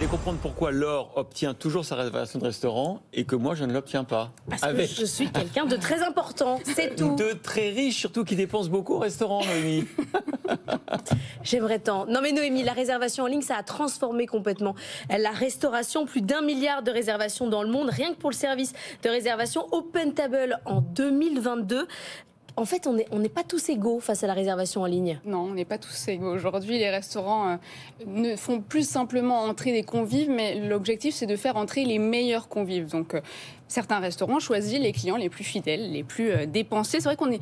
fait comprendre pourquoi Laure obtient toujours sa réservation de restaurant et que moi, je ne l'obtiens pas. Parce que je suis quelqu'un de très important, c'est tout. De très riche, surtout qui dépense beaucoup au restaurant, Noémie. J'aimerais tant. Non mais Noémie, la réservation en ligne, ça a transformé complètement la restauration. Plus d'1 milliard de réservations dans le monde, rien que pour le service de réservation OpenTable en 2022. En fait, on n'est pas tous égaux face à la réservation en ligne. Non, on n'est pas tous égaux. Aujourd'hui, les restaurants ne font plus simplement entrer des convives, mais l'objectif, c'est de faire entrer les meilleurs convives. Donc, certains restaurants choisissent les clients les plus fidèles, les plus dépensés. C'est vrai qu'on est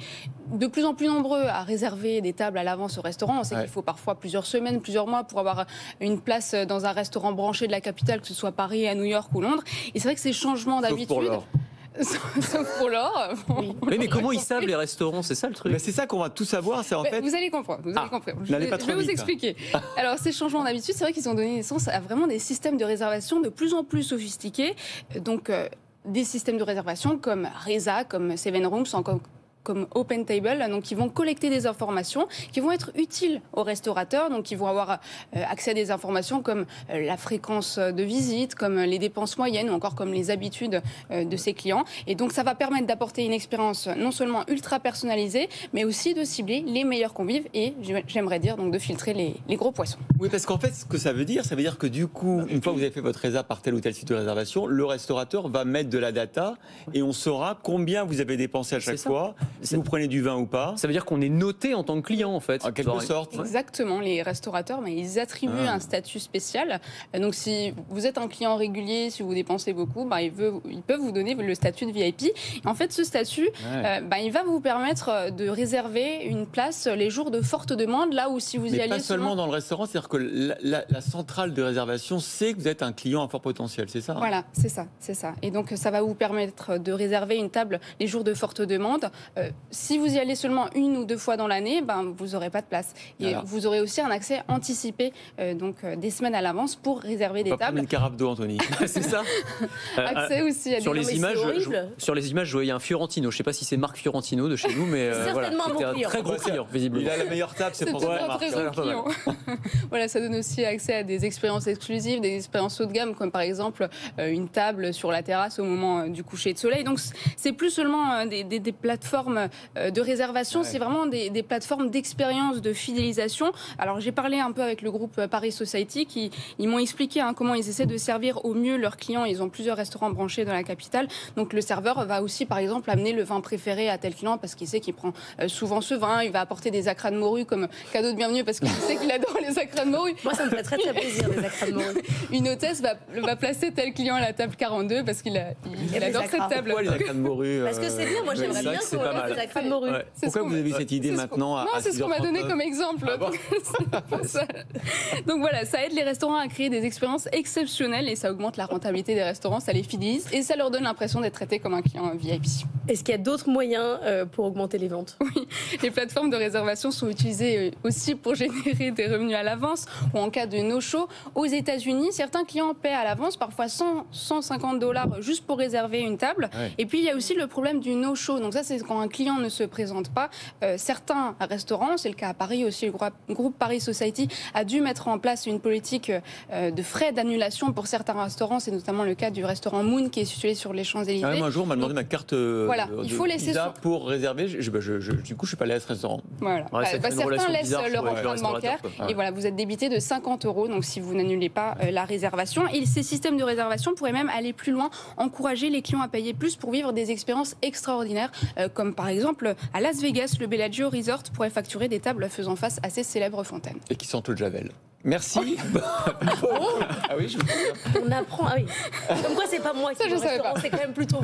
de plus en plus nombreux à réserver des tables à l'avance au restaurant. On sait qu'il faut parfois plusieurs semaines, plusieurs mois pour avoir une place dans un restaurant branché de la capitale, que ce soit Paris, à New York ou Londres. Et c'est vrai que ces changements d'habitude... Sauf pour Laure. Oui, mais comment ils savent les restaurants? C'est ça le truc. C'est ça qu'on va tout savoir. C'est en fait. Vous allez comprendre. Je vais vous vite, expliquer. Alors, ces changements d'habitude, c'est vrai qu'ils ont donné naissance à vraiment des systèmes de réservation de plus en plus sophistiqués. Donc, des systèmes de réservation comme Reza, comme Seven Rooms, comme OpenTable, donc qui vont collecter des informations qui vont être utiles aux restaurateurs, donc qui vont avoir accès à des informations comme la fréquence de visite, comme les dépenses moyennes ou encore comme les habitudes de ses clients. Et donc ça va permettre d'apporter une expérience non seulement ultra personnalisée, mais aussi de cibler les meilleurs convives et j'aimerais dire donc de filtrer les gros poissons. Oui, parce qu'en fait, ce que ça veut dire que du coup, une fois que vous avez fait votre résa par tel ou tel site de réservation, le restaurateur va mettre de la data et on saura combien vous avez dépensé à chaque fois. Si vous prenez du vin ou pas. Ça veut dire qu'on est noté en tant que client, en fait. En quelque sorte. Exactement. Les restaurateurs, ils attribuent un statut spécial. Donc, si vous êtes un client régulier, si vous dépensez beaucoup, ils peuvent vous donner le statut de VIP. Et en fait, ce statut, il va vous permettre de réserver une place les jours de forte demande, là où si vous y allez... pas seulement dans le restaurant, c'est-à-dire que la centrale de réservation sait que vous êtes un client à fort potentiel, c'est ça? Voilà, c'est ça. Et donc, ça va vous permettre de réserver une table les jours de forte demande. Si vous y allez seulement 1 ou 2 fois dans l'année, vous n'aurez pas de place. Et vous aurez aussi un accès anticipé, des semaines à l'avance pour réserver des tables. Une carafe d'eau, Anthony. C'est ça. Accès aussi à sur les images, je voyais un Fiorentino. Je ne sais pas si c'est Marc Fiorentino de chez nous, mais certainement c'était un très gros client, visiblement. Il a la meilleure table, c'est pour un très gros client. Voilà, ça donne aussi accès à des expériences exclusives, des expériences haut de gamme, comme par exemple une table sur la terrasse au moment du coucher de soleil. Donc, c'est plus seulement des plateformes de réservation, c'est vraiment des plateformes d'expérience, de fidélisation. Alors j'ai parlé un peu avec le groupe Paris Society ils m'ont expliqué comment ils essaient de servir au mieux leurs clients. Ils ont plusieurs restaurants branchés dans la capitale. Donc le serveur va aussi par exemple amener le vin préféré à tel client parce qu'il sait qu'il prend souvent ce vin. Il va apporter des acras de morue comme cadeau de bienvenue parce qu'il sait qu'il adore les acras de morue. Moi ça me fait très très plaisir les acras de morue. Une hôtesse va placer tel client à la table 42 parce qu'il adore cette table. Pourquoi les acras de morue Parce que c'est bien, moi j'aimerais bien qu'on ait des acras de morue. Ouais. Pourquoi vous avez cette idée maintenant Non, c'est ce qu'on m'a donné comme exemple. Donc voilà, ça aide les restaurants à créer des expériences exceptionnelles et ça augmente la rentabilité des restaurants, ça les fidélise et ça leur donne l'impression d'être traité comme un client VIP. Est-ce qu'il y a d'autres moyens pour augmenter les ventes? Oui, les plateformes de réservation sont utilisées aussi pour générer des revenus à l'avance ou en cas de no-show. Aux États-Unis, certains clients paient à l'avance, parfois $150 juste pour réserver une table. Ouais. Et puis il y a aussi le problème du no-show. Donc ça, c'est quand un client ne se présente pas. Certains restaurants, c'est le cas à Paris aussi, le groupe Paris Society a dû mettre en place une politique de frais d'annulation pour certains restaurants. C'est notamment le cas du restaurant Moon qui est situé sur les Champs-Élysées. Un jour, on m'a demandé ma carte il faut laisser Visa pour réserver. Du coup, je ne suis pas allé à ce restaurant. Voilà. Certains laissent leur empreinte bancaire et voilà, vous êtes débité de €50 donc si vous n'annulez pas la réservation. Et ces systèmes de réservation pourraient même aller plus loin, encourager les clients à payer plus pour vivre des expériences extraordinaires, comme par exemple à Las Vegas, le Bellagio Resort pourrait facturer des tables faisant face à ces célèbres fontaines. Et qui sentent le javel. Merci. Ah oui, on apprend. Ah oui. Comme quoi, c'est pas moi qui. Ça, je savais pas. C'est quand même plutôt.